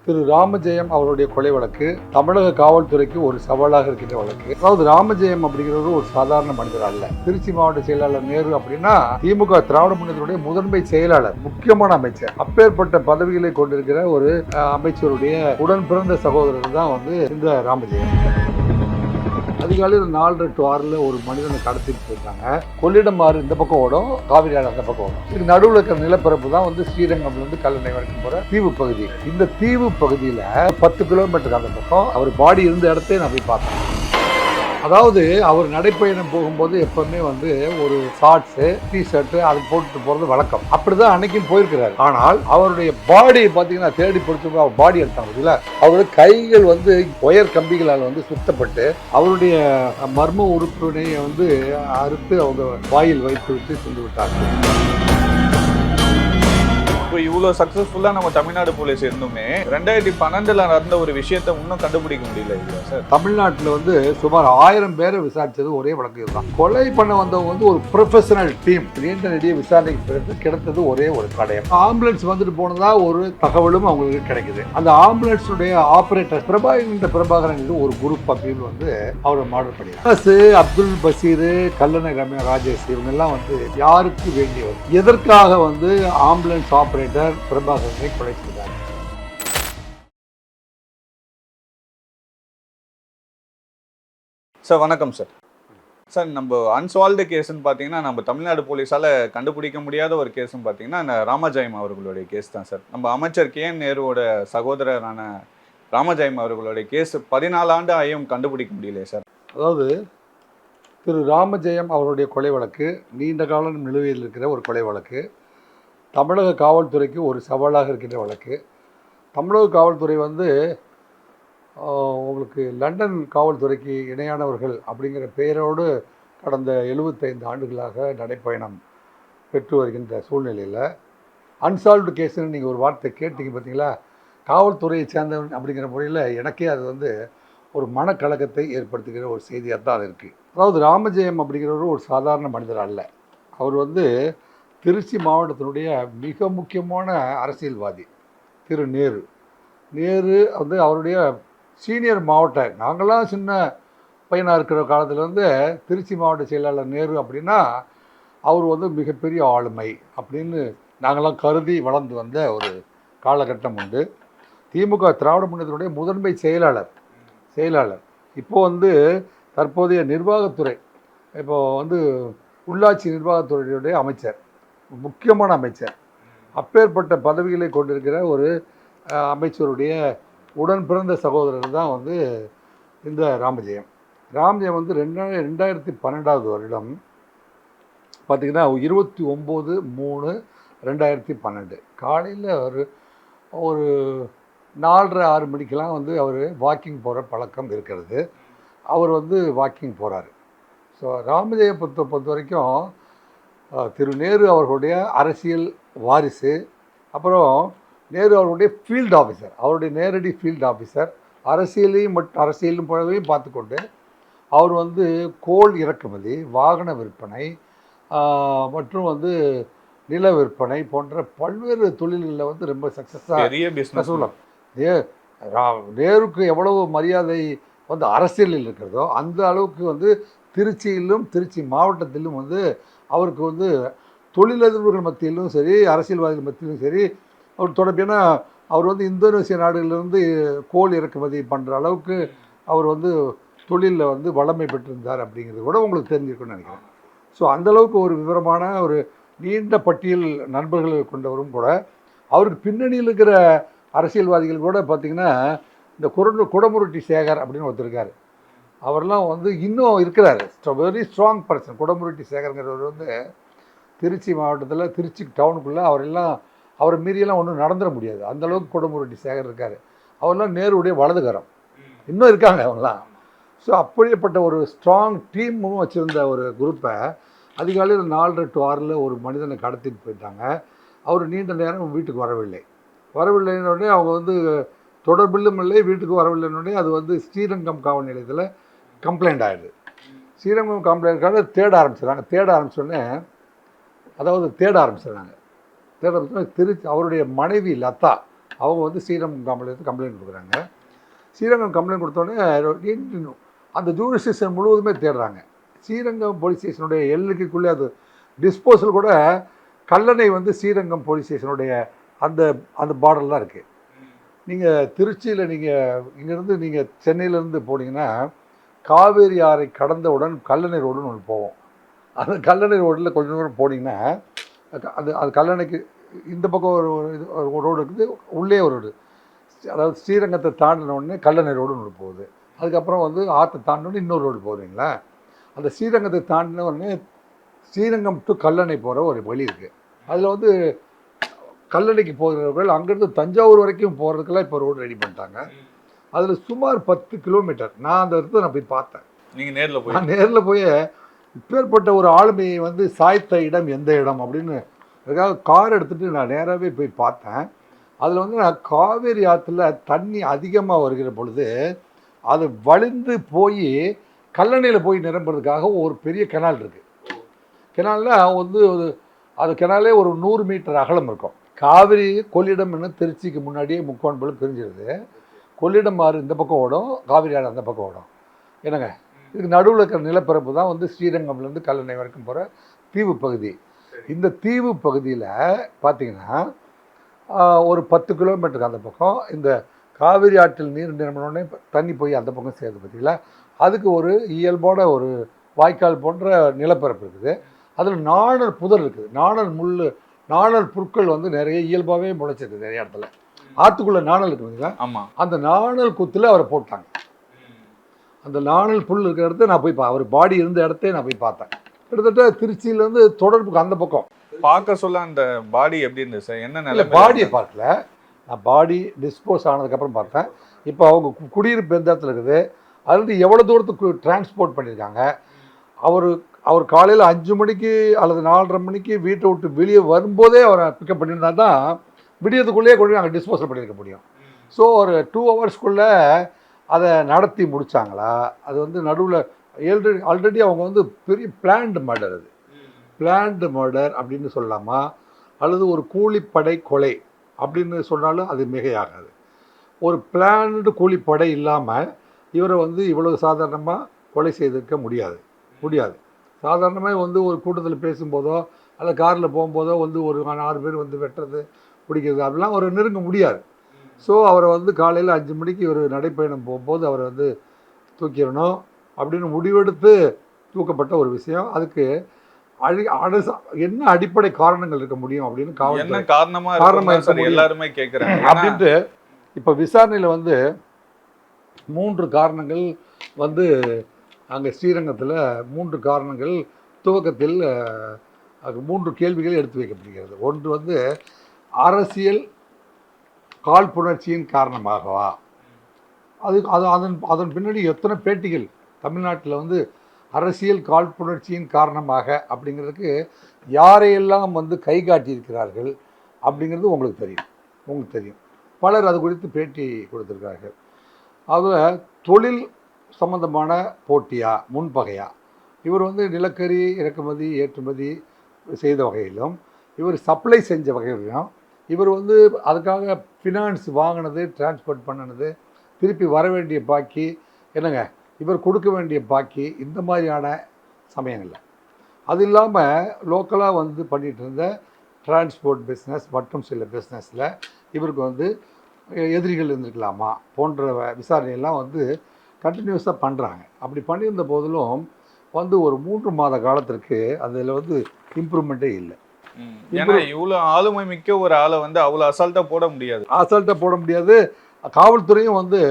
திரு ராமஜெயம் அவருடைய கொலை வழக்கு தமிழக காவல்துறைக்கு ஒரு சவாலாக இருக்கின்ற வழக்கு. அதாவது ராமஜெயம் அப்படிங்கிறவர் ஒரு சாதாரண மனிதர் அல்ல. திருச்சி மாவட்ட செயலாளர் நேரு அப்படின்னா திமுக திராவிட முன்னேற்றத்துடைய முதன்மை செயலாளர், முக்கியமான அமைச்சர். அப்பேற்பட்ட பதவிகளை கொண்டிருக்கிற ஒரு அமைச்சருடைய உடன் பிறந்த சகோதரர் தான் இந்த ராமஜெயம். அதிகாலையில் 4:30 to 6 ஒரு மனிதனை கடத்திட்டு போயிருக்காங்க. கொள்ளிடம் ஆறு இந்த பக்கம் ஓடும், காவிரி ஆறு அந்த பக்கம் ஓடும். இது நடுவில் இருக்கிற நிலப்பரப்பு தான் ஸ்ரீரங்கம்ல இருந்து கல்லணை வரைக்கும் போற தீவு பகுதி. இந்த தீவு பகுதியில 10 கிலோமீட்டருக்கு அந்த பக்கம் அவர் பாடி இருந்த இடத்தை நான் போய் பார்த்தேன். அதாவது அவர் நடைப்பயணம் போகும்போது எப்பவுமே ஒரு ஷார்ட்ஸு, டிஷர்ட் அது போட்டுட்டு போறது வழக்கம். அப்படிதான் அன்னைக்கும் போயிருக்கிறாரு. ஆனால் அவருடைய பாடி பார்த்தீங்கன்னா தேடி பிடிச்ச அவர் பாடி எடுத்தாங்க இல்ல, அவருடைய கைகள் ஒயர் கம்பிகளால் சுத்தப்பட்டு அவருடைய மர்ம உறுப்பினை அறுத்து அவங்க வாயில் வைத்து விட்டு சென்று விட்டார்கள். இப்போ இவ்வளோ சக்ஸஸ்ஃபுல்லாக நம்ம தமிழ்நாடு போலீஸ் இருந்துமே 2012 நடந்த ஒரு விஷயத்தை இன்னும் கண்டுபிடிக்க முடியல இல்லையா சார்? தமிழ்நாட்டில் சுமார் 1000 பேரை விசாரிச்சது ஒரே வழக்கு தான். கொலை பண்ண வந்தவங்க ஒரு ப்ரொஃபஷனல் டீம். நீண்ட நெடிய விசாரணைக்கு பிறகு கிடைத்தது ஒரே ஒரு தடயம். ஆம்புலன்ஸ் வந்துட்டு போனதா ஒரு தகவலும் அவங்களுக்கு கிடைக்குது. அந்த ஆம்புலன்ஸுடைய ஆபரேட்டர் பிரபாகரன் ஒரு குரூப் அப்படின்னு அவரை மாடல் பண்ணி அப்துல் பசீர், கல்லணை ரம்யா ராஜேஷ் இவங்க எல்லாம் யாருக்கு வேண்டியவர், எதற்காக ஆம்புலன்ஸ் ஆபரேட்டர் பிரபாகரனை கொலை செய்தார். சார் வணக்கம் சார். சார் நம்ம அன்சால்வ்டு கேஸ்ன்னு பார்த்தீங்கன்னா நம்ம தமிழ்நாடு போலீஸால் கண்டுபிடிக்க முடியாத ஒரு கேஸ்ன்னு பார்த்தீங்கன்னா இந்த ராமஜெயம் அவர்களுடைய கேஸ் தான் சார். நம்ம அமைச்சர் கே என் நேருவோட சகோதரரான ராமஜெயம் அவர்களுடைய கேஸ் 14 ஆண்டு ஆயும் கண்டுபிடிக்க முடியலையே சார். அதாவது திரு ராமஜெயம் அவருடைய கொலை வழக்கு நீண்ட காலம் நிலுவையில் இருக்கிற ஒரு கொலை வழக்கு. தமிழக காவல்துறைக்கு ஒரு சவாலாக இருக்கின்ற வழக்கு. தமிழக காவல்துறை உங்களுக்கு லண்டன் காவல்துறைக்கு இணையானவர்கள் அப்படிங்கிற பெயரோடு கடந்த 75 ஆண்டுகளாக நடைப்பயணம் பெற்று வருகின்ற சூழ்நிலையில் அன்சால்வ்டு கேஸுன்னு நீங்கள் ஒரு வார்த்தை கேட்டீங்க பார்த்தீங்களா, காவல்துறையை சேர்ந்தவன் அப்படிங்கிற முறையில் எனக்கே அது ஒரு மனக்கலக்கத்தை ஏற்படுத்துகிற ஒரு செய்தியாக தான் அது இருக்குது. அதாவது ராமஜெயம் அப்படிங்கிறவர் ஒரு சாதாரண மனிதர் அல்ல. அவர் திருச்சி மாவட்டத்தினுடைய மிக முக்கியமான அரசியல்வாதி திரு நேரு. அவருடைய சீனியர் மாவட்ட, நாங்களாம் சின்ன பையனாக இருக்கிற காலத்தில் திருச்சி மாவட்ட செயலாளர் நேரு அப்படின்னா அவர் மிகப்பெரிய ஆளுமை அப்படின்னு நாங்களாம் கருதி வளர்ந்து வந்த ஒரு காலகட்டம் உண்டு. திமுக திராவிட முன்னேற்றத்துடைய முதன்மை செயலாளர் இப்போது தற்போதைய நிர்வாகத்துறை, இப்போது உள்ளாட்சி நிர்வாகத்துறையுடைய அமைச்சர், முக்கியமான அமைச்சர். அப்பேற்பட்ட பதவிகளை கொண்டிருக்கிற ஒரு அமைச்சருடைய உடன் பிறந்த சகோதரர் தான் இந்த ராமஜெயம். 2012 வருடம் பார்த்திங்கன்னா 29/3/2012 காலையில் ஒரு 4:30-6 மணிக்கெலாம் அவர் வாக்கிங் போகிற பழக்கம் இருக்கிறது. அவர் வாக்கிங் போகிறாரு. ஸோ ராமஜெயத்தை பொறுத்த வரைக்கும் திரு நேரு அவர்களுடைய அரசியல் வாரிசு. அப்புறம் நேரு அவர்களுடைய ஃபீல்டு ஆஃபீஸர், அவருடைய நேரடி ஃபீல்டு ஆஃபீஸர். அரசியலும் போலவையும் பார்த்துக்கொண்டு அவர் கோல் இறக்குமதி, வாகன விற்பனை மற்றும் நில விற்பனை போன்ற பல்வேறு தொழில்களில் ரொம்ப சக்ஸஸாக சொல்லலாம். நேருக்கு எவ்வளவு மரியாதை அரசியலில் இருக்கிறதோ அந்த அளவுக்கு திருச்சியிலும் திருச்சி மாவட்டத்திலும் அவருக்கு தொழிலதிபர்கள் மத்தியிலும் சரி, அரசியல்வாதிகள் மத்தியிலும் சரி அவர் தொடர்பு. அவர் இந்தோனேசிய நாடுகளிலிருந்து கோல் இறக்குமதி பண்ணுற அளவுக்கு அவர் தொழிலில் வளமை பெற்றிருந்தார் அப்படிங்கிறது கூட உங்களுக்கு தெரிஞ்சிருக்குன்னு நினைக்கிறேன். ஸோ அந்தளவுக்கு ஒரு விவரமான ஒரு நீண்ட பட்டியல் நண்பர்கள் கொண்டவரும் கூட. அவருக்கு பின்னணியில் இருக்கிற அரசியல்வாதிகள் கூட பார்த்திங்கன்னா இந்த குடமுருட்டி சேகர் அப்படின்னு ஒருத்தர் இருக்கார். அவரெல்லாம் இன்னும் இருக்கிறார், வெரி ஸ்ட்ராங் பர்சன். குடமுருட்டி சேகருங்கிறவர் திருச்சி மாவட்டத்தில் திருச்சி டவுனுக்குள்ளே அவரை மீறியெல்லாம் ஒன்றும் நடந்துட முடியாது, அந்தளவுக்கு குடமுருட்டி சேகர் இருக்கார். அவரெல்லாம் நேருடைய வலதுகரம் இன்னும் இருக்காங்க அவங்களாம். ஸோ அப்படிப்பட்ட ஒரு ஸ்ட்ராங் டீமும் வச்சுருந்த ஒரு குரூப்பை அதிகாலையில் 4:30 to 6 ஒரு மனிதனை கடத்திட்டு போயிட்டாங்க. அவர் நீண்ட நேரம் வீட்டுக்கு வரவில்லைன்னொடனே அவங்க தொடர்பிலும் இல்லை, வீட்டுக்கு வரவில்லைன்னொடனே அது ஸ்ரீரங்கம் காவல் நிலையத்தில் கம்ப்ளைண்ட் ஆகிடுது. ஸ்ரீரங்கம் கம்ப்ளைண்ட்காக தேட ஆரம்பிச்சோடனே தேட ஆரம்பிச்சிடுறாங்க. திருச்சி அவருடைய மனைவி லதா அவங்க வந்து ஸ்ரீரங்கம் கம்ப்ளைண்ட் கொடுக்குறாங்க. ஸ்ரீரங்கம் கம்ப்ளைண்ட் கொடுத்தோடனே அந்த ஜூரிஸ்டிக்ஷன் முழுவதுமே தேடுறாங்க. ஸ்ரீரங்கம் போலீஸ் ஸ்டேஷனுடைய எல்லைக்குள்ளே அது டிஸ்போசல் கூட கல்லணை வந்து ஸ்ரீரங்கம் போலீஸ் ஸ்டேஷனுடைய அந்த அந்த பார்டர் தான் இருக்குது. நீங்கள் திருச்சியில் இங்கேருந்து நீங்கள் சென்னையிலேருந்து போனீங்கன்னா காவேரி ஆறை கடந்தவுடன் கல்லணை ரோடுன்னு ஒன்று போவோம். அந்த கல்லணை ரோட்டில் கொஞ்சம் தூரம் போனீங்கன்னா அது கல்லணைக்கு இந்த பக்கம் ஒரு ரோடு இருக்குது, உள்ளே ஒரு ரோடு, அதாவது ஸ்ரீரங்கத்தை தாண்டின உடனே கல்லணை ரோடுன்னு ஒன்று போகுது. அதுக்கப்புறம் வந்து ஆற்றை தாண்டினோடனே இன்னொரு ரோடு போகிறீங்களா. அந்த ஸ்ரீரங்கத்தை தாண்டின உடனே ஸ்ரீரங்கம் டு கல்லணை போகிற ஒரு வழி இருக்குது. அதில் வந்து கல்லணைக்கு போகிறவர்கள் அங்கேருந்து தஞ்சாவூர் வரைக்கும் போகிறதுக்கெல்லாம் இப்போ ரோடு ரெடி பண்ணிட்டாங்க. அதில் சுமார் 10 கிலோமீட்டர். நான் அந்த இடத்துல நான் போய் பார்த்தேன். நீங்கள் நேரில் போய்? நான் நேரில் போய் இப்பேற்பட்ட ஒரு ஆளுமையை வந்து சாய்த்த இடம் எந்த இடம் அப்படின்னு அதுக்காக கார் எடுத்துகிட்டு நான் நேராகவே போய் பார்த்தேன். அதில் வந்து நான் காவேரி ஆற்றுல தண்ணி அதிகமாக வருகிற பொழுது அது வழிந்து போய் கல்லணையில் போய் நிரம்புறதுக்காக ஒரு பெரிய கெனால் இருக்குது. கெனாலில் வந்து அது கெனாலே ஒரு 100 மீட்டர் அகலம் இருக்கும். காவிரி கொள்ளிடம்னு திருச்சிக்கு முன்னாடியே முக்கோணம் போல பிரிஞ்சிருது. கொள்ளிடம் ஆறு இந்த பக்கம் ஓடும், காவிரி ஆறு அந்த பக்கம் ஓடும். என்னங்க, இதுக்கு நடுவில் இருக்கிற நிலப்பரப்பு தான் வந்து ஸ்ரீரங்கம்லேருந்து கல்லணை வரைக்கும் போகிற தீவு பகுதி. இந்த தீவு பகுதியில் பார்த்திங்கன்னா ஒரு 10 கிலோமீட்டருக்கு அந்த பக்கம் இந்த காவிரி ஆற்றில் நீர் நிரம்பினோடனே தண்ணி போய் அந்த பக்கம் சேருது பார்த்தீங்களா. அதுக்கு ஒரு இயல்பான ஒரு வாய்க்கால் போன்ற நிலப்பரப்பு இருக்குது. அதில் நாணல் புதர் இருக்குது, நாணல் புற்கள் வந்து நிறைய இயல்பாகவே முளைச்சிருக்கு நிறைய இடத்துல. ஆற்றுக்குள்ளே நாணல் இருக்குதுங்களா. ஆமாம். அந்த நாணல் குத்தில் அவரை போட்டாங்க. அந்த நாணல் புல் இருக்கிற இடத்த நான் போய் அவர் பாடி இருந்த இடத்தையே நான் போய் பார்த்தேன். கிட்டத்தட்ட திருச்சியிலேருந்து தொடர்புக்கு அந்த பக்கம் பார்க்க சொல்ல அந்த பாடி எப்படி இருந்துச்சு சார்? என்ன நல்ல பாடியை பார்க்கல, நான் பாடி டிஸ்போஸ் ஆனதுக்கப்புறம் பார்த்தேன். இப்போ அவங்க குடியிருப்பு எந்த இடத்துல இருக்குது, அதுலேருந்து எவ்வளோ தூரத்துக்கு டிரான்ஸ்போர்ட் பண்ணியிருக்காங்க. அவர் காலையில் 5 மணிக்கு அல்லது 4:30 மணிக்கு வீட்டை விட்டு வெளியே வரும்போதே அவரை பிக்கப் பண்ணியிருந்தா தான் விடியதுக்குள்ளேயே கொண்டு அங்கே டிஸ்போசல் பண்ணியிருக்க முடியும். ஸோ ஒரு 2 ஹவர்ஸ்க்குள்ளே அதை நடத்தி முடித்தாங்களா? அது வந்து நடுவில் ஆல்ரெடி அவங்க வந்து பெரிய பிளான்டு மர்டர், அது பிளான்டு மர்டர் அப்படின்னு சொல்லலாமா, அல்லது ஒரு கூலிப்படை கொலை அப்படின்னு சொன்னாலும் அது மிகையாகாது. ஒரு பிளான்டு கூலிப்படை இல்லாமல் இவரை வந்து இவ்வளோ சாதாரணமாக கொலை செய்திருக்க முடியாது. சாதாரணமாக வந்து ஒரு கூட்டத்தில் பேசும்போதோ அல்லது காரில் போகும்போதோ வந்து ஒரு 6 பேர் வந்து வெட்டுறது பிடிக்கிறது அப்படிலாம் அவர் நெருங்க முடியாது. ஸோ அவரை வந்து காலையில் 5 மணிக்கு ஒரு நடைப்பயணம் போகும்போது அவரை வந்து தூக்கிடணும் அப்படின்னு முடிவெடுத்து தூக்கப்பட்ட ஒரு விஷயம். அதுக்கு என்ன அடிப்படை காரணங்கள் இருக்க முடியும் அப்படின்னு காரணமாக எல்லாருமே கேட்குறாங்க அப்படின்ட்டு இப்போ விசாரணையில் வந்து 3 காரணங்கள் வந்து அங்கே ஸ்ரீரங்கத்தில் 3 காரணங்கள் துவக்கத்தில் 3 கேள்விகள் எடுத்து வைக்கப்படுகிறது. ஒன்று வந்து அரசியல் காழ்ப்புணர்ச்சியின் காரணமாகவா, அதன் பின்னாடி எத்தனை பேட்டிகள் தமிழ்நாட்டில் வந்து அரசியல் காழ்ப்புணர்ச்சியின் காரணமாக அப்படிங்கிறதுக்கு யாரையெல்லாம் வந்து கை காட்டியிருக்கிறார்கள் அப்படிங்கிறது உங்களுக்கு தெரியும். பலர் அது குறித்து பேட்டி கொடுத்துருக்கார்கள். அதில் தொழில் சம்பந்தமான போட்டியா முன்பகையா, இவர் வந்து நிலக்கரி இறக்குமதி ஏற்றுமதி செய்த வகையிலும் இவர் சப்ளை செஞ்ச வகையிலும் இவர் வந்து அதுக்காக ஃபினான்ஸ் வாங்கினது, டிரான்ஸ்போர்ட் பண்ணினது, திருப்பி வர வேண்டிய பாக்கி என்னங்க இவர் கொடுக்க வேண்டிய பாக்கி, இந்த மாதிரியான சமயங்களில் அது இல்லாமல் லோக்கலாக வந்து பண்ணிகிட்டு இருந்த டிரான்ஸ்போர்ட் பிஸ்னஸ் மற்றும் சில பிஸ்னஸில் இவருக்கு வந்து எதிரிகள் இருந்திருக்கலாமா போன்ற விசாரணையெல்லாம் வந்து கண்டினியூஸாக பண்ணுறாங்க. அப்படி பண்ணியிருந்த போதிலும் வந்து ஒரு 3 மாத காலத்திற்கு அதில் வந்து இம்ப்ரூவ்மெண்ட்டே இல்லை. ஏன்னா இவ்வளோ ஆளுமை மிக்க ஒரு ஆளை வந்து அவ்வளோ அசால்ட்டாக போட முடியாது. காவல்துறையும் வந்து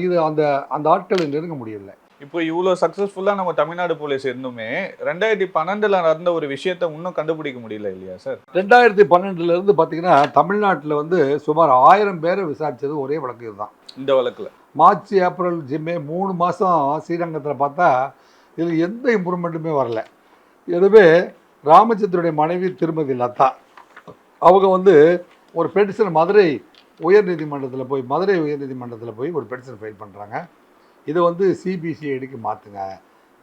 இது அந்த ஆட்களை நெருங்க முடியல. இப்போ இவ்வளோ சக்ஸஸ்ஃபுல்லாக நம்ம தமிழ்நாடு போலீஸ் இருந்துமே 2012 நடந்த ஒரு விஷயத்தை இன்னும் கண்டுபிடிக்க முடியல இல்லையா சார்? 2012 பார்த்தீங்கன்னா தமிழ்நாட்டில் வந்து சுமார் 1000 பேரை விசாரித்தது ஒரே வழக்கு இதுதான். இந்த வழக்கில் மார்ச் ஏப்ரல் மே 3 மாதம் ஸ்ரீரங்கத்தில் பார்த்தா இதில் எந்த இம்ப்ரூவ்மெண்ட்டுமே வரல. எனவே ராமச்சந்திரனுடைய மனைவி திருமதி லதா அவங்க வந்து ஒரு பெட்டிஷன் மதுரை உயர்நீதிமன்றத்தில் போய் ஒரு பெட்டிஷன் ஃபைல் பண்ணுறாங்க. இதை வந்து சிபிசிஐடிக்கு மாற்றுங்க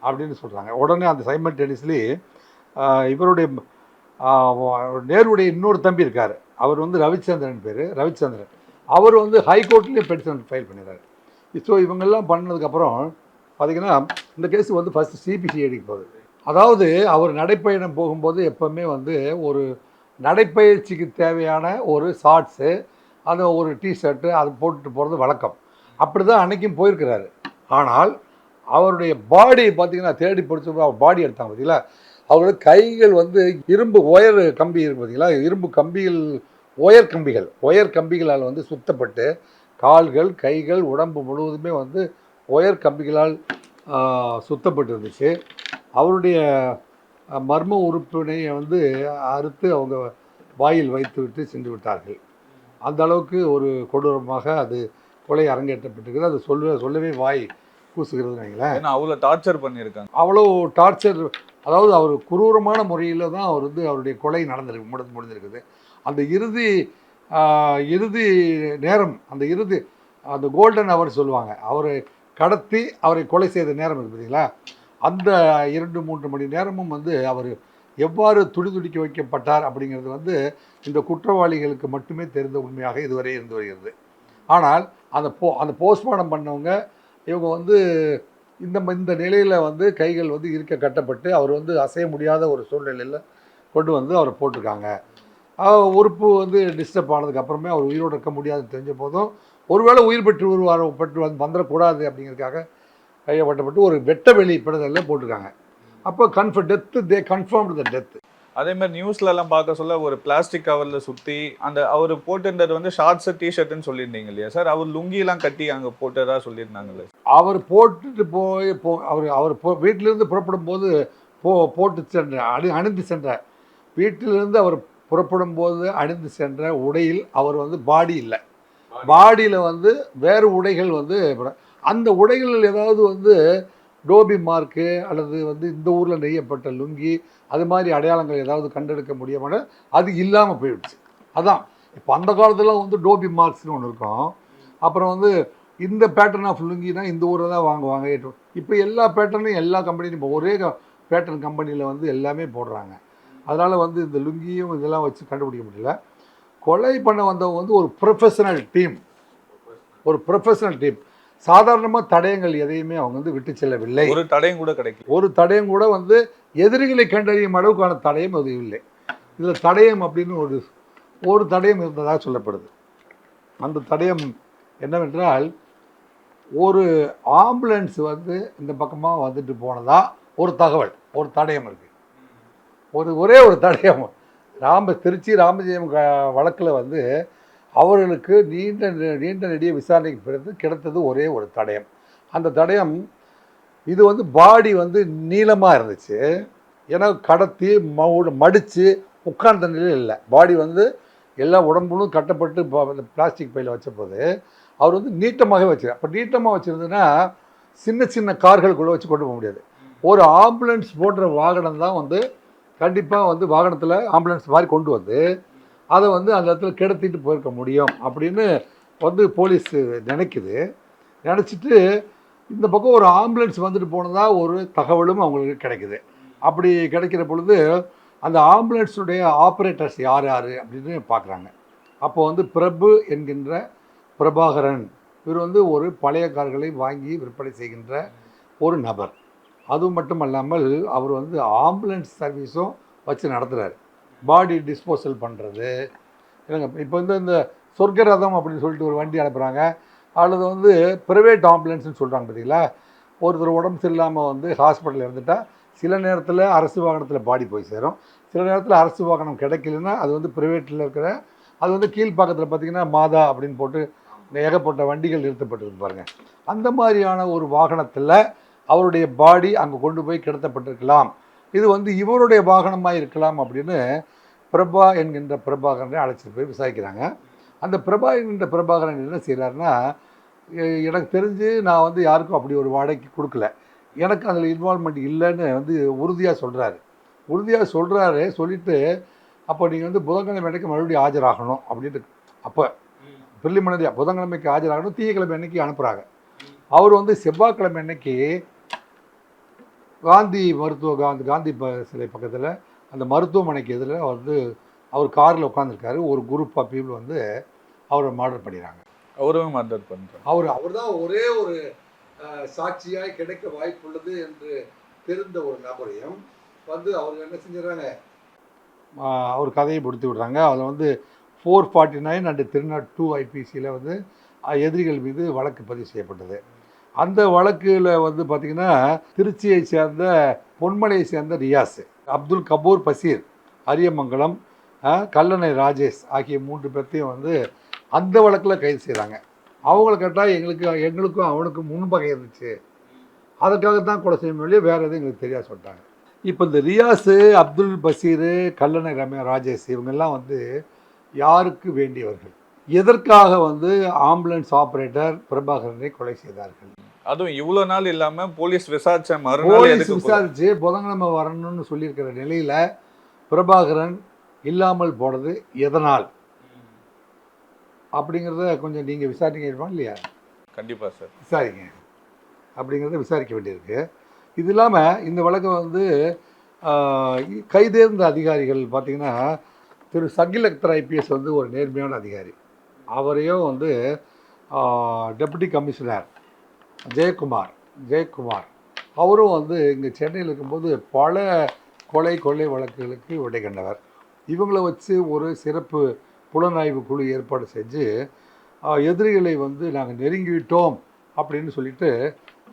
அப்படின்னு சொல்கிறாங்க. உடனே அந்த சைமல்டேனியஸ்லி இவருடைய நேருடைய இன்னொரு தம்பி இருக்கார், அவர் வந்து ரவிச்சந்திரன் பேர், ரவிச்சந்திரன். அவர் வந்து ஹைகோர்ட்லேயே பெட்டிஷன் ஃபைல் பண்ணிடுறாரு. ஸோ இவங்கெல்லாம் பண்ணதுக்கப்புறம் பார்த்திங்கன்னா இந்த கேஸ் வந்து ஃபஸ்ட்டு சிபிசிஐடிக்கு போகுது. அதாவது அவர் நடைப்பயணம் போகும்போது எப்போவுமே வந்து ஒரு நடைப்பயிற்சிக்கு தேவையான ஒரு ஷார்ட்ஸு, அது ஒரு டிஷர்ட்டு அது போட்டுட்டு போகிறது வழக்கம். அப்படி தான் அன்றைக்கும் போயிருக்கிறாரு. ஆனால் அவருடைய பாடி பார்த்திங்கன்னா தேடி பிடிச்ச அவர் பாடி எடுத்தாங்க பார்த்தீங்களா, அவரோட கைகள் வந்து இரும்பு ஒயர் கம்பி இருக்குது பார்த்தீங்களா, இரும்பு கம்பிகள், ஒயர் கம்பிகளால் வந்து சுத்தப்பட்டு கால்கள் கைகள் உடம்பு முழுவதுமே வந்து ஒயர் கம்பிகளால் சுத்தப்பட்டு இருந்துச்சு. அவருடைய மர்ம உறுப்பினை வந்து அறுத்து அவங்க வாயில் வைத்து விட்டு சென்று விட்டார்கள். அந்த அளவுக்கு ஒரு கொடூரமாக அது கொலை அரங்கேற்றப்பட்டிருக்குது. அது சொல்லவே வாய் கூசுகிறதுன்னு வைங்களேன். ஏன்னா அவ்வளோ டார்ச்சர் பண்ணியிருக்காங்க. அவ்வளோ டார்ச்சர், அதாவது அவர் குரூரமான முறையில் தான் அவர் வந்து அவருடைய கொலை முடிஞ்சிருக்குது. அந்த இறுதி நேரம், அந்த கோல்டன் அவர் சொல்லுவாங்க, அவரை கடத்தி அவரை கொலை செய்த நேரம் இருக்குது பார்த்தீங்களா, அந்த 2-3 மணி நேரமும் வந்து அவர் எவ்வாறு துடிதுடிக்க வைக்கப்பட்டார் அப்படிங்கிறது வந்து இந்த குற்றவாளிகளுக்கு மட்டுமே தெரிந்த உண்மையாக இதுவரை இருந்து வருகிறது. ஆனால் அந்த போஸ்ட்மார்ட்டம் பண்ணவங்க இவங்க வந்து இந்த நிலையில் வந்து கைகள் வந்து இருக்க கட்டப்பட்டு அவர் வந்து அசைய முடியாத ஒரு சூழ்நிலையில் கொண்டு வந்து அவரை போட்டிருக்காங்க. உறுப்பு வந்து டிஸ்டர்ப் ஆனதுக்கப்புறமே அவர் உயிரோடு இருக்க முடியாதுன்னு தெரிஞ்ச போதும் ஒருவேளை உயிர் பெற்று வந்துடக்கூடாது அப்படிங்கிறதுக்காக கையப்பட்டப்பட்டு ஒரு வெட்ட வெளி பிடலில் போட்டிருக்காங்க. அப்போ கன்ஃபார்ம்டு த டெத்து. அதே மாதிரி நியூஸ்லலாம் பார்க்க சொல்ல ஒரு பிளாஸ்டிக் கவரில் சுற்றி அந்த அவர் போட்டிருந்தது வந்து ஷார்ட்ஸு டிஷர்ட்டுன்னு சொல்லியிருந்தீங்க இல்லையா சார், அவர் லுங்கிலாம் கட்டி அங்கே போட்டதா சொல்லியிருந்தாங்களே. அவர் போட்டுட்டு அவர் வீட்டிலேருந்து புறப்படும் போது போட்டு அணிந்து சென்ற வீட்டிலிருந்து அவர் புறப்படும் போது அணிந்து சென்ற உடையில் அவர் வந்து பாடி இல்லை, பாடியில் வந்து வேறு உடைகள் வந்து, அந்த உடைகள் ஏதாவது வந்து டோபி மார்க்கு அல்லது வந்து இந்த ஊரில் நெய்யப்பட்ட லுங்கி அது மாதிரி அடையாளங்கள் ஏதாவது கண்டெடுக்க முடியாமல் அது இல்லாமல் போயிடுச்சு. அதான் இப்போ அந்த காலத்தில் வந்து டோபி மார்க்ஸ்னு ஒன்று இருக்கும். அப்புறம் வந்து இந்த பேட்டர்ன் ஆஃப் லுங்கினா இந்த ஊரில் தான் வாங்குவாங்க. இப்போ எல்லா பேட்டர்னையும் எல்லா கம்பெனியும் இப்போ ஒரே பேட்டர்ன் கம்பெனியில் வந்து எல்லாமே போடுறாங்க. அதனால் வந்து இந்த லுங்கியும் இதெல்லாம் வச்சு கண்டுபிடிக்க முடியல. கொலை பண்ண வந்தவங்க வந்து ஒரு ப்ரொஃபஷனல் டீம். சாதாரணமாக தடயங்கள் எதையுமே அவங்க வந்து விட்டு செல்லவில்லை. ஒரு தடயம் கூட வந்து எதிரிகளை கண்டறியும் அளவுக்கான தடயம் அது இல்லை. இதில் தடயம் அப்படின்னு ஒரு தடயம் இருந்ததாக சொல்லப்படுது. அந்த தடயம் என்னவென்றால், ஒரு ஆம்புலன்ஸ் வந்து இந்த பக்கமாக வந்துட்டு போனதா ஒரு தகவல், ஒரு தடயம் இருக்குது. ஒரே ஒரு தடயம் திருச்சி ராமஜெயம் வழக்கில் வந்து அவர்களுக்கு நீண்ட நெடிய விசாரணைக்கு பிறகு கிடைத்தது ஒரே ஒரு தடயம். அந்த தடயம் இது வந்து பாடி வந்து நீளமாக இருந்துச்சு. ஏன்னா கடத்தி மடித்து உட்கார்ந்த நிலையில் இல்லை, பாடி வந்து எல்லா உடம்புலும் கட்டப்பட்டு பிளாஸ்டிக் பையில் வச்சபோது அவர் வந்து நீட்டமாகவே வச்சுருக்கார். அப்போ நீட்டமாக வச்சுருந்ததுன்னா சின்ன கார்களுக்குள்ளே வச்சு கொண்டு போக முடியாது. ஒரு ஆம்புலன்ஸ் போன்ற வாகனம் தான் வந்து கண்டிப்பாக வந்து வாகனத்தில் ஆம்புலன்ஸ் மாதிரி கொண்டு வந்து அதை வந்து அந்த இடத்துல கிடத்திட்டு போயிருக்க முடியும் அப்படின்னு வந்து போலீஸ் நினச்சிட்டு இந்த பக்கம் ஒரு ஆம்புலன்ஸ் வந்துட்டு போனதா ஒரு தகவலும் அவங்களுக்கு கிடைக்குது. அப்படி கிடைக்கிற பொழுது அந்த ஆம்புலன்ஸுடைய ஆப்ரேட்டர்ஸ் யார் அப்படின்னு பார்க்குறாங்க. அப்போ வந்து பிரபு என்கின்ற பிரபாகரன், இவர் வந்து ஒரு பழைய கார்களை வாங்கி விற்பனை செய்கின்ற ஒரு நபர். அதுவும் மட்டும் அல்லாமல் அவர் வந்து ஆம்புலன்ஸ் சர்வீஸும் வச்சு நடத்துகிறார். பாடி டிஸ்போசல் பண்ணுறது இல்லைங்க. இப்போ வந்து இந்த சொர்க்கரதம் அப்படின்னு சொல்லிட்டு ஒரு வண்டி அனுப்புகிறாங்க, அல்லது வந்து ப்ரைவேட் ஆம்புலன்ஸ்னு சொல்கிறாங்க பார்த்தீங்களா. ஒருத்தர் உடம்பு சரியில்லாமல் வந்து ஹாஸ்பிட்டலில் இருந்துட்டால் சில நேரத்தில் அரசு வாகனத்தில் பாடி போய் சேரும், சில நேரத்தில் அரசு வாகனம் கிடைக்கலன்னா அது வந்து ப்ரைவேட்டில் இருக்கிற, அது வந்து கீழ்ப்பாக்கத்தில் பார்த்திங்கன்னா மாதா அப்படின்னு போட்டு ஏகப்பட்ட வண்டிகள் நிறுத்தப்பட்டிருக்கு பாருங்கள். அந்த மாதிரியான ஒரு வாகனத்தில் அவருடைய பாடி அங்கே கொண்டு போய் கிடத்தப்பட்டிருக்கலாம், இது வந்து இவருடைய வாகனமாக இருக்கலாம் அப்படின்னு பிரபா என்கின்ற பிரபாகரனை அழைச்சிட்டு போய் விசாரிக்கிறாங்க. அந்த பிரபா என்கின்ற பிரபாகரன் என்ன செய்கிறாருன்னா, எனக்கு தெரிஞ்சு நான் வந்து யாருக்கும் அப்படி ஒரு வாடகைக்கு கொடுக்கல, எனக்கு அதில் இன்வால்மெண்ட் இல்லைன்னு வந்து உறுதியாக சொல்கிறாரு. சொல்லிவிட்டு அப்போ நீங்கள் வந்து புதன்கிழமை அன்றைக்கு மறுபடியும் ஆஜராகணும் அப்படின்ட்டு, அப்போ பிரிலிமினரியாக புதன்கிழமைக்கு ஆஜராகணும், திங்கக்கிழமை அன்னைக்கு அனுப்புகிறாங்க. அவர் வந்து செவ்வாய்க்கிழமை அன்னைக்கு காந்தி சிலை பக்கத்தில் அந்த மருத்துவமனைக்கு எதிரில் வந்து அவர் காரில் உட்காந்துருக்காரு, ஒரு குரூப் ஆஃப் பீப்புள் வந்து அவரை மர்டர் பண்ணிடுறாங்க. அவரும் மர்டர் பண்ணுறாங்க. அவர் தான் ஒரே ஒரு சாட்சியாய் கிடைக்க வாய்ப்புள்ளது என்று தெரிந்த ஒரு நபரையும் வந்து அவர் என்ன செஞ்சிடறாங்க, அவர் கதையை முடித்து விடுறாங்க. அதில் வந்து 449 அண்ட் 302 ஐபிசியில் வந்து எதிரிகள் மீது வழக்கு பதிவு செய்யப்பட்டது. அந்த வழக்கில் வந்து பார்த்திங்கன்னா திருச்சியை சேர்ந்த பொன்மலையை சேர்ந்த ரியாஸ், அப்துல் கபூர் பசீர், அரியமங்கலம், கல்லணை ராஜேஷ் ஆகிய 3 பேர்த்தையும் வந்து அந்த வழக்கில் கைது செய்கிறாங்க. அவங்கள கேட்டால் எங்களுக்கும் அவனுக்கும் முன்பகை இருந்துச்சு, அதுக்காகத்தான் கொலை செய்ய முடியல, வேறு எதுவும் எங்களுக்கு தெரியாது சொல்லிட்டாங்க. இப்போ இந்த ரியாஸு, அப்துல் பசீர், கல்லணை ராஜேஷ் இவங்கெல்லாம் வந்து யாருக்கு வேண்டியவர்கள்? எதற்காக வந்து ஆம்புலன்ஸ் ஆப்ரேட்டர் பிரபாகரனை கொலை செய்தார்கள்? அதுவும் இவ்வளோ நாள் இல்லாமல் போலீஸ் விசாரிச்ச மறுநாள் விசாரிச்சு புதன்கிழமை வரணும்னு சொல்லியிருக்கிற நிலையில் பிரபாகரன் இல்லாமல் போனது எதனால் அப்படிங்கிறத கொஞ்சம் நீங்கள் விசாரிக்க இல்லையா? கண்டிப்பாக சார் விசாரிங்க, அப்படிங்கிறத விசாரிக்க வேண்டியிருக்கு. இது இல்லாமல் இந்த வழக்கை வந்து கைதேர்ந்த அதிகாரிகள் பார்த்திங்கன்னா திரு சகில் அக்தர் ஐபிஎஸ் வந்து ஒரு நேர்மையான அதிகாரி, அவரையும் வந்து டெப்யூட்டி கமிஷனர் ஜெயக்குமார் அவரும் வந்து இங்கே சென்னையில் இருக்கும்போது பல கொள்ளை வழக்குகளுக்கு விடை கண்டவர். இவங்களை வச்சு ஒரு சிறப்பு புலனாய்வு குழு ஏற்பாடு செஞ்சு எதிரிகளை வந்து நாங்கள் நெருங்கிவிட்டோம் அப்படின்னு சொல்லிட்டு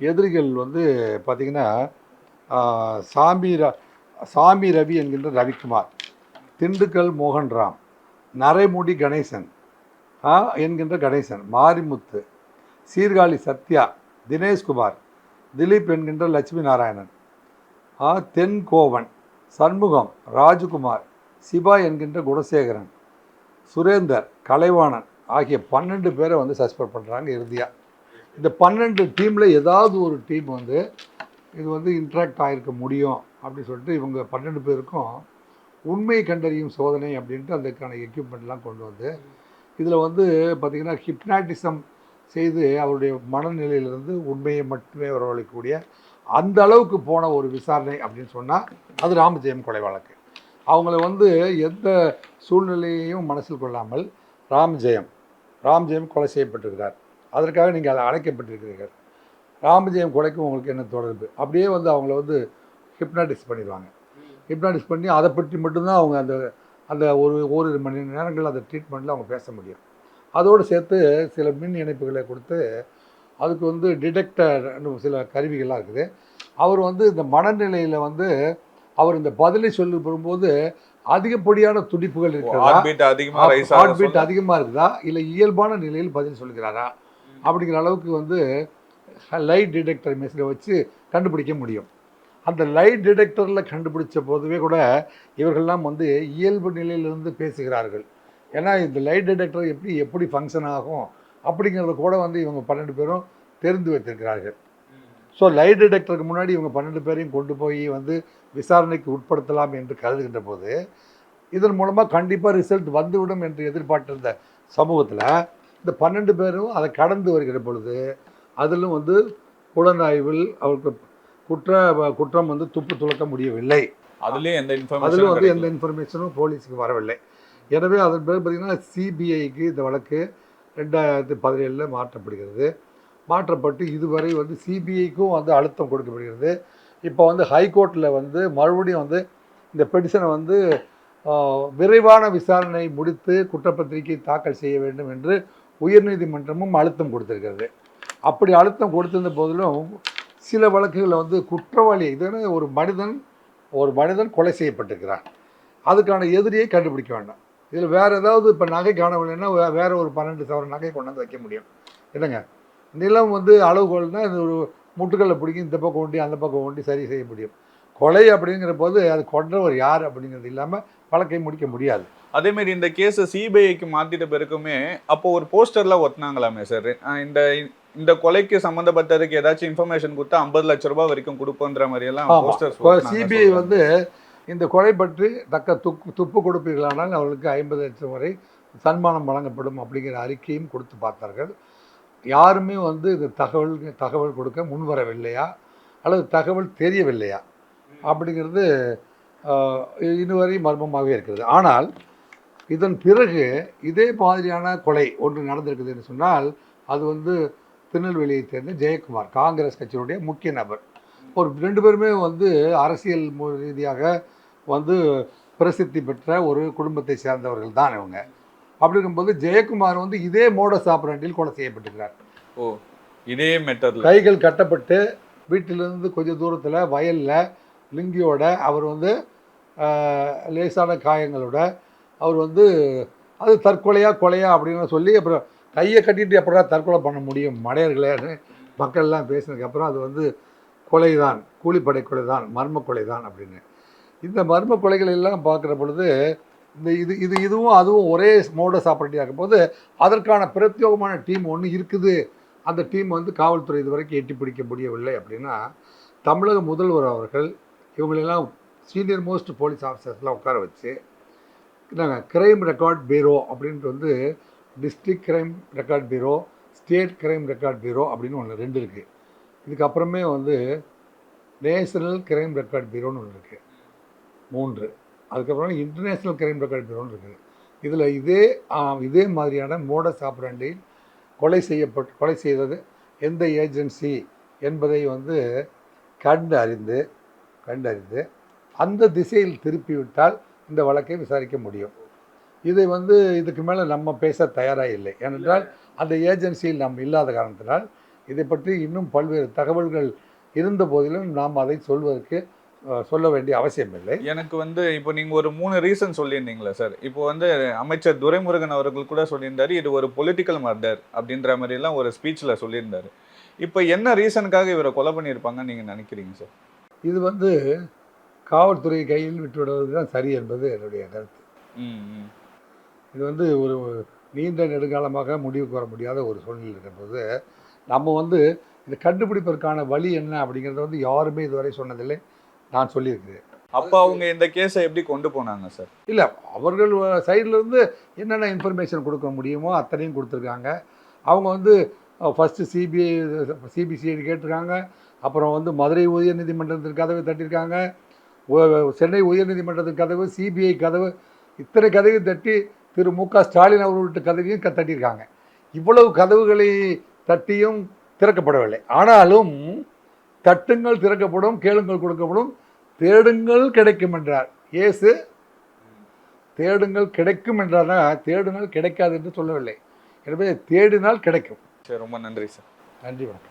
எதிரிகள் வந்து பார்த்திங்கன்னா சாமி ரவி என்கின்ற ரவிக்குமார், திண்டுக்கல் மோகன்ராம், நரைமுடி கணேசன் என்கின்ற கணேசன், மாரிமுத்து, சீர்காழி சத்யா, தினேஷ்குமார், திலீப் என்கின்ற லட்சுமி நாராயணன், தென்கோவன், சண்முகம், ராஜகுமார், சிவா என்கின்ற குணசேகரன், சுரேந்தர், கலைவாணன் ஆகிய 12 பேரை வந்து சஸ்பெண்ட் பண்ணுறாங்க. இறுதியாக இந்த 12 டீமில் ஏதாவது ஒரு டீம் வந்து இது வந்து இன்ட்ராக்ட் ஆகிருக்க முடியும் அப்படின்னு சொல்லிட்டு இவங்க 12 பேருக்கும் உண்மை கண்டறியும் சோதனை அப்படின்ட்டு அதுக்கான எக்யூப்மெண்ட்லாம் கொண்டு வந்து இதில் வந்து பார்த்திங்கன்னா ஹிப்னாட்டிசம் செய்து அவருடைய மனநிலையிலிருந்து உண்மையை மட்டுமே வரவழைக்கக்கூடிய அந்த அளவுக்கு போன ஒரு விசாரணை அப்படின்னு சொன்னால் அது ராமஜெயம் கொலை வழக்கு. அவங்கள வந்து எந்த சூழ்நிலையையும் மனசில் கொள்ளாமல் ராமஜெயம் கொலை செய்யப்பட்டிருக்கிறார், அதற்காக நீங்கள் அழைக்கப்பட்டிருக்கிறீர்கள், ராமஜெயம் கொலைக்கும் உங்களுக்கு என்ன தொடர்பு, அப்படியே வந்து அவங்கள வந்து ஹிப்னாட்டிஸ் பண்ணிடுவாங்க. ஹிப்னாட்டிஸ் பண்ணி அதை பற்றி மட்டும்தான் அவங்க அந்த ஓரிரு மணி நேரங்கள் அந்த ட்ரீட்மெண்ட்டில் அவங்க பேச முடியும். அதோடு சேர்த்து சில மின் இணைப்புகளை கொடுத்து அதுக்கு வந்து டிடெக்டர் சில கருவிகள்லாம் இருக்குது. அவர் வந்து இந்த மனநிலையில் வந்து அவர் இந்த பதிலை சொல்லி போகும்போது அதிகப்படியான துடிப்புகள் இருக்கிறதா, ஹார்ட் பீட் அதிகமாக இருக்குதா, இல்லை இயல்பான நிலையில் பதில் சொல்கிறாரா அப்படிங்கிற அளவுக்கு வந்து லைட் டிடெக்டர் மெஷினை வச்சு கண்டுபிடிக்க முடியும். அந்த லைட் டிடெக்டரில் கண்டுபிடிச்ச போதுவே கூட இவர்கள்லாம் வந்து இயல்பு நிலையிலிருந்து பேசுகிறார்கள். ஏன்னா இந்த லைட் டிடெக்டர் எப்படி ஃபங்க்ஷன் ஆகும் அப்படிங்கிறத கூட வந்து இவங்க 12 பேரும் தெரிந்து வைத்திருக்கிறார்கள். ஸோ லைட் டிடெக்டருக்கு முன்னாடி இவங்க 12 பேரையும் கொண்டு போய் வந்து விசாரணைக்கு உட்படுத்தலாம் என்று கருதுகின்ற போது இதன் மூலமாக கண்டிப்பாக ரிசல்ட் வந்துவிடும் என்று எதிர்பார்த்திருந்த சமூகத்தில் இந்த 12 பேரும் அதை கடந்து வருகிற பொழுது அதிலும் வந்து புலனாய்வில் அவருக்கு குற்றம் வந்து துப்பு துளக்க முடியவில்லை. அதிலும் வந்து எந்த இன்ஃபர்மேஷனும் போலீஸுக்கு வரவில்லை. எனவே அதன் பிறகு பார்த்திங்கன்னா சிபிஐக்கு இந்த வழக்கு 2017 மாற்றப்படுகிறது. மாற்றப்பட்டு இதுவரை வந்து சிபிஐக்கும் வந்து அழுத்தம் கொடுக்கப்படுகிறது. இப்போ வந்து ஹைகோர்ட்டில் வந்து மறுபடியும் வந்து இந்த பெட்டிஷனை வந்து விரைவான விசாரணை முடித்து குற்றப்பத்திரிகை தாக்கல் செய்ய வேண்டும் என்று உயர்நீதிமன்றமும் அழுத்தம் கொடுத்திருக்கிறது. அப்படி அழுத்தம் கொடுத்திருந்த போதிலும் சில வழக்குகளில் வந்து குற்றவாளி இதுன்னு ஒரு மனிதன் கொலை செய்யப்பட்டிருக்கிறார், அதுக்கான எதிரியை கண்டுபிடிக்க வேண்டாம். இதில் வேறு ஏதாவது இப்போ நகை காணவில்லைன்னா வேறு ஒரு 12 சவரன் நகை கொண்டாந்து வைக்க முடியும் இல்லைங்க. நிலம் வந்து அளவுகோல்னால் இது ஒரு முட்டுக்களை பிடிக்கும், இந்த பக்கம் ஒண்டி அந்த பக்கம் ஒண்டி சரி செய்ய முடியும். கொலை அப்படிங்கிற போது அது கொன்றவர் யார் அப்படிங்கிறது இல்லாமல் வழக்கை முடிக்க முடியாது. அதேமாரி இந்த கேஸை சிபிஐக்கு மாற்றிட்ட பிறகுமே அப்போ ஒரு போஸ்டர்லாம் ஒட்டினாங்களாமே சார், இந்த கொலைக்கு சம்மந்தப்பட்டதுக்கு ஏதாச்சும் இன்ஃபர்மேஷன் கொடுத்தா 50 லட்ச ரூபாய் வரைக்கும் கொடுப்போன்ற மாதிரியெல்லாம் போஸ்டர்ஸ். சிபிஐ வந்து இந்த கொலை பற்றி தக்க துப்பு கொடுப்பீர்களானால் அவர்களுக்கு 50 லட்சம் வரை சன்மானம் வழங்கப்படும் அப்படிங்கிற அறிக்கையும் கொடுத்து பார்த்தார்கள். யாருமே வந்து இந்த தகவல் கொடுக்க முன்வரவில்லையா அல்லது தகவல் தெரியவில்லையா அப்படிங்கிறது இதுவரை மர்மமாகவே இருக்கிறது. ஆனால் இதன் பிறகு இதே மாதிரியான கொலை ஒன்று நடந்திருக்குதுன்னு சொன்னால் அது வந்து திருநெல்வேலியை சேர்ந்த ஜெயக்குமார், காங்கிரஸ் கட்சியினுடைய முக்கிய நபர். ஒரு 2 பேருமே வந்து அரசியல் ரீதியாக வந்து பிரசித்தி பெற்ற ஒரு குடும்பத்தை சேர்ந்தவர்கள் தான் இவங்க. அப்படி இருக்கும்போது ஜெயக்குமார் வந்து இதே மோடஸ் ஆபரண்டியில் கொலை செய்யப்பட்டிருக்கிறார். ஓ, இதே மெத்தட்ல கைகள் கட்டப்பட்டு வீட்டிலிருந்து கொஞ்சம் தூரத்தில் வயலில் லுங்கியோட அவர் வந்து லேசான காயங்களோட அவர் வந்து அது தற்கொலையா கொலையா அப்படின்னு சொல்லி அப்புறம் கையை கட்டிட்டு எப்படா தற்கொலை பண்ண முடியும் மடையர்களேன்னு மக்கள்லாம் பேசினதுக்கப்புறம் அது வந்து கொலை தான், கூலிப்படை கொலை தான், மர்ம கொலை தான் அப்படின்னு. இந்த மர்ம கொலைகள் எல்லாம் பார்க்குற பொழுது இந்த இதுவும் அதுவும் ஒரே மோடஸ் ஆபரேட்டிவ் ஆகும்போது அதற்கான பிரத்யேகமான டீம் ஒன்று இருக்குது. அந்த டீம் வந்து காவல்துறை இதுவரைக்கும் எட்டி பிடிக்க முடியவில்லை. அப்படின்னா தமிழக முதல்வர் அவர்கள் இவங்களெல்லாம் சீனியர் மோஸ்ட் போலீஸ் ஆஃபீஸர்ஸ்லாம் உட்கார வச்சு நாங்கள் கிரைம் ரெக்கார்ட் பீரோ அப்படின்ட்டு வந்து டிஸ்ட்ரிக்ட் கிரைம் ரெக்கார்ட் பீரோ, ஸ்டேட் கிரைம் ரெக்கார்ட் பீரோ அப்படின்னு ஒன்று 2 இருக்குது. இதுக்கப்புறமே வந்து நேஷனல் கிரைம் ரெக்கார்ட் பீரோன்னு ஒன்று இருக்குது 3. அதுக்கப்புறம் இன்டர்நேஷ்னல் கிரைம் ரெக்கார்ட் பீரோன்னு இருக்குது. இதில் இதே மாதிரியான மோடஸ் ஆபரண்டி கொலை செய்தது எந்த ஏஜென்சி என்பதை வந்து கண்டறிந்து அந்த திசையில் திருப்பிவிட்டால் இந்த வழக்கை விசாரிக்க முடியும். இதை வந்து இதுக்கு மேலே நம்ம பேச தயாராக இல்லை. ஏனென்றால் அந்த ஏஜென்சியில் நாம் இல்லாத காரணத்தினால் இதை பற்றி இன்னும் பல்வேறு தகவல்கள் இருந்த போதிலும் நாம் அதை சொல்ல வேண்டிய அவசியம் இல்லை. எனக்கு வந்து இப்போ நீங்கள் ஒரு 3 ரீசன் சொல்லியிருந்தீங்களா சார்? இப்போ வந்து அமைச்சர் துரைமுருகன் அவர்கள் கூட சொல்லியிருந்தாரு இது ஒரு பொலிட்டிக்கல் மர்டர் அப்படின்ற மாதிரிலாம் ஒரு ஸ்பீச்சில் சொல்லியிருந்தாரு. இப்போ என்ன ரீசனுக்காக இவரை கொலை பண்ணியிருப்பாங்கன்னு நீங்கள் நினைக்கிறீங்க சார்? இது வந்து காவல்துறை கையில் விட்டுவிடுவது தான் சரி என்பது என்னுடைய கருத்து. இது வந்து ஒரு நீண்ட நெடுங்காலமாக முடிவுக்கு வர முடியாத ஒரு சூழ்நிலை இருக்கிற போது நம்ம வந்து இதை கண்டுபிடிப்பதற்கான வழி என்ன அப்படிங்கிறத வந்து யாருமே இதுவரை சொன்னதில்லை. நான் சொல்லியிருக்கிறேன். அப்போ அவங்க இந்த கேஸை எப்படி கொண்டு போனாங்க சார்? இல்லை, அவர்கள் சைட்லேருந்து என்னென்ன இன்ஃபர்மேஷன் கொடுக்க முடியுமோ அத்தனையும் கொடுத்துருக்காங்க. அவங்க வந்து ஃபஸ்ட்டு சிபிசிஐடி கேட்டிருக்காங்க. அப்புறம் வந்து மதுரை உயர்நீதிமன்றத்தின் கதவை தட்டியிருக்காங்க. சென்னை உயர்நீதிமன்றத்தின் கதவு, சிபிஐ கதவு, இத்தனை கதவையும் தட்டி திரு மு.க. ஸ்டாலின் அவர்கள்ட்ட கதவையும் தட்டியிருக்காங்க. இவ்வளவு கதவுகளை தட்டியும் திறக்கப்படவில்லை. ஆனாலும் தட்டுங்கள் திறக்கப்படும், கேளுங்கள் கொடுக்கப்படும், தேடுங்கள் கிடைக்கும் என்றார் இயேசு. தேடுங்கள் கிடைக்கும் என்றார்னா தேடுங்கள் கிடைக்காது என்று சொல்லவில்லை. எனவே தேடினால் கிடைக்கும். சரி, ரொம்ப நன்றி சார். நன்றி, வணக்கம்.